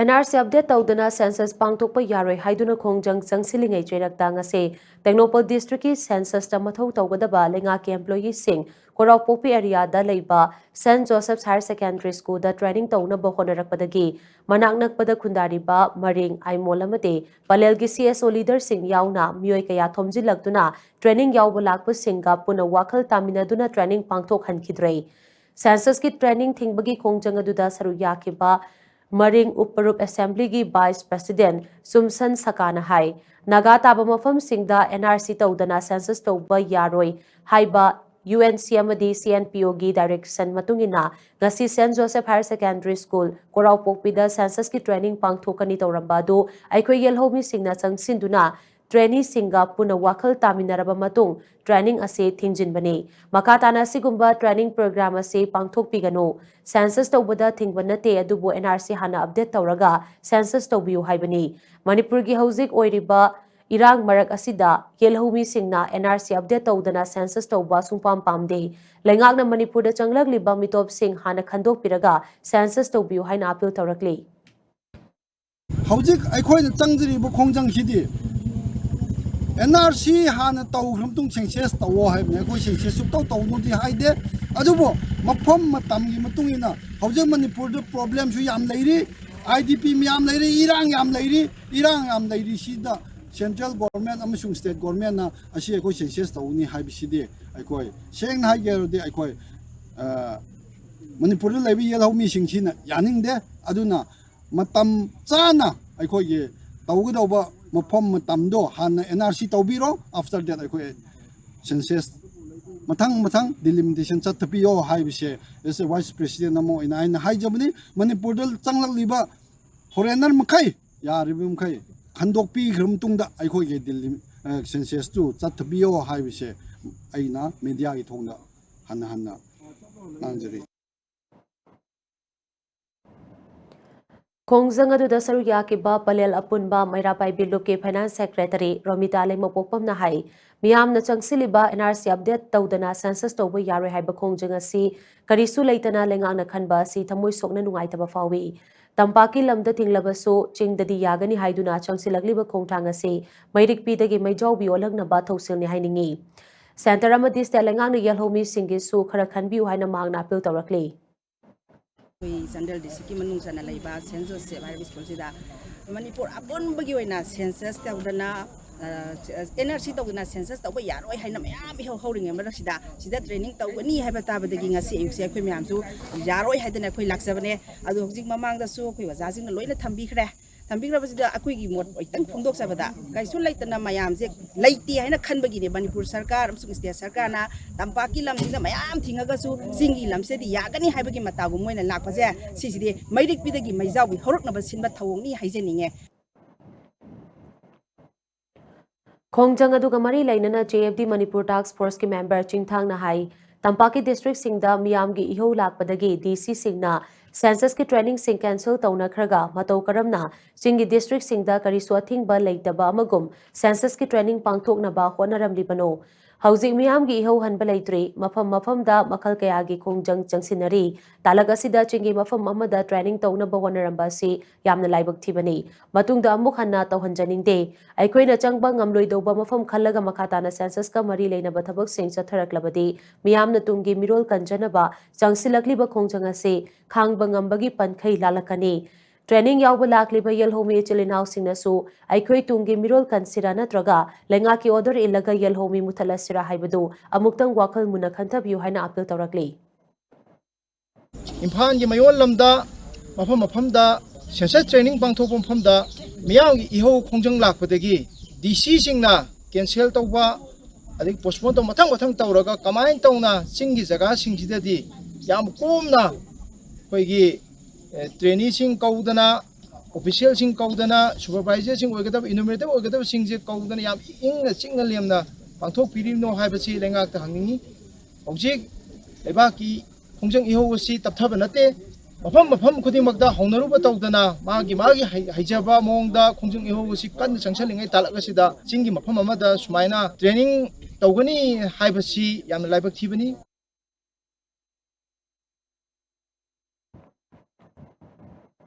NRC update tawdana census pangthokpa yaroi haiduna khongjang changsilingai cheirakta ngase Technopol district ki census ta mathau tawgadaba lenga ke employee sing Koraupokpi area da leiba St Joseph's Higher Secondary School da training tawna ba honarakpadagi manak nakpada khundariba maring aimol amade palel gi CSO leader sing yauna mioi kaya thomjilaktuna training yawba lakpa singa puna wakhal taminaduna training pangthok hankhidrei census ki training thingbagi khongjang aduda saru yakiba Maring Uparup Assembly gi Vice President Sumsan Sakana hai Naga taba mafam singda NRC tawdana census tawba yaroi haiba UNC amadi CNPO gi direction matungina ngasi St Joseph Higher Secondary School Koraupokpi da census ki training pangthokani tawramba do aikoi yelhomi singna changsinduna trainee singa puna wakhal taminaraba matung training ase thingjinbani makatana sigumba training program ase pangthokpigano census tawbada thingbanate adubo NRC hana update tawraga census tawbiu haibani Manipur gi hauzik oiriba irang marak asida yelhumi singna NRC update tawdana census tawba sungpam pamde lengakna Manipur da changlak liba mitop sing hana khandok piraga census tawbiu haina appeal tawrakli hauzik aikhoi changjri bu khongjang hidi NRC hana tau hrumtung census tawo haibne ko census su tau no di haide adubo mafam matam gi matungina hauzik Manipur da problem su yam leiri IDP miyam leiri irang yam leiri sida central government amasung state government na asi ko census tau ni haibisidi aikoi seng na haigero de aikoi Manipur da lebi yelhau mi singchina yaningde aduna matam chana aikoi ge tawgidawba mafam matamdo hana NRC tawbiro after that aikoi census mathang delimitation chatpiyo haibise as a vice president amo ina aina haijabni Manipur dal changlak liba foreigner makai yaribum kai khandokpi gramtungda aikoi ge dilim census tu chatpiyo haibise aina media gi thongda hana nanjari Khongjang aduda saru yakiba palel apunba Mairapai Biluke Finance Secretary Romita Lengmopokpam na hai miyamna changsiliba NRC update tawdana census tawba yaroi haiba khongjang asi karisu leitana lengangna khanba asi thamoi sokna nungaitaba fawi tampaki lamda thinglabasu chingdadi yagani haiduna changsilagliba khongthang asi mairik pidagi maijawbi olagnaba thausilni hainingi center amadi stelengangna yelhomi singi su khara khanbiu haina magna appeal tawrakli Sandal district ki manung sana laiba St Joseph High School sida Manipur abon bagi waina census tawdana NRC tawdana census tawba yaroi haina mayam hauring amara sida training tawgani haiba tabadagi ngasi ayuk se khoi mayam su yaroi haidana khoi laksabane adu hojik mamang da su khoi wajasing na loina thambikhre thambikrabasida akoi gi mot oitang phungdok sabada kaisu laitana mayam je laiti haina khanbagi ne Manipur sarkar amsung state sarkar na tampaki lamjinga mayam thingaga su singi lamse di yagani haibagi matagu moina lakpase sisidi mairik pidagi maijawi horoknaba sinba thawongni haijeninge Khongjang aduga mari lainana JFD Manipur Task Force ki member Chingthang na hai Tampaki district singda miyam gi iho lakpadagi DC singna census ki training sing cancel tawna khraga matau karamna singi district singda kari swathing ba leitaba amagum census ki training pangthokna ba honaramli bano hauzik miyam gi iho hanba leitri mafam da makhal kaya gi khongjang changsinari talaga sida chingi mafam amada training tawna ba honaramba si yamna laibak thibani matungda amuk hanna tawhanjaningde aikoina changba ngamloi doba mafam khallaga makhatana census ka mari leina ba thabak sing chatharaklabadi miyamna tunggi mirol kanjanaba changsilakliba khongjang ase khangba ngambagi pankhai lalakani training yawba lakliba yelhomi chilinaw singnasu aikhoi tungi mirol kansira natraga lenga ki order ilaga yelhomi muthalasira haibadu amuktang wakhal muna khantabiu haina appeal tawrakli Imphal gi mayol lamda mafam da census training pangthok pam da miyam gi iho khongjang lakpadagi DC singna cancel tawba adik postpone to mathang tawraga kamain tawna singi jaga singsidadi yam komna koigi trainee sing kaudana official sing kaudana supervisor sing oigadab enumerator oigadab sing je kaudana yam ingna chingal lemna pangthok pirino haibasi lengak ta hangni objek leba ki khongjang iho si tapthaba nate mafam khudimagda haunaruba tawdana magi haijaba mongda khongjang iho si kan changsalingai talaga sida singi mafam amada sumaina training tawgani haibasi yam laibak thibani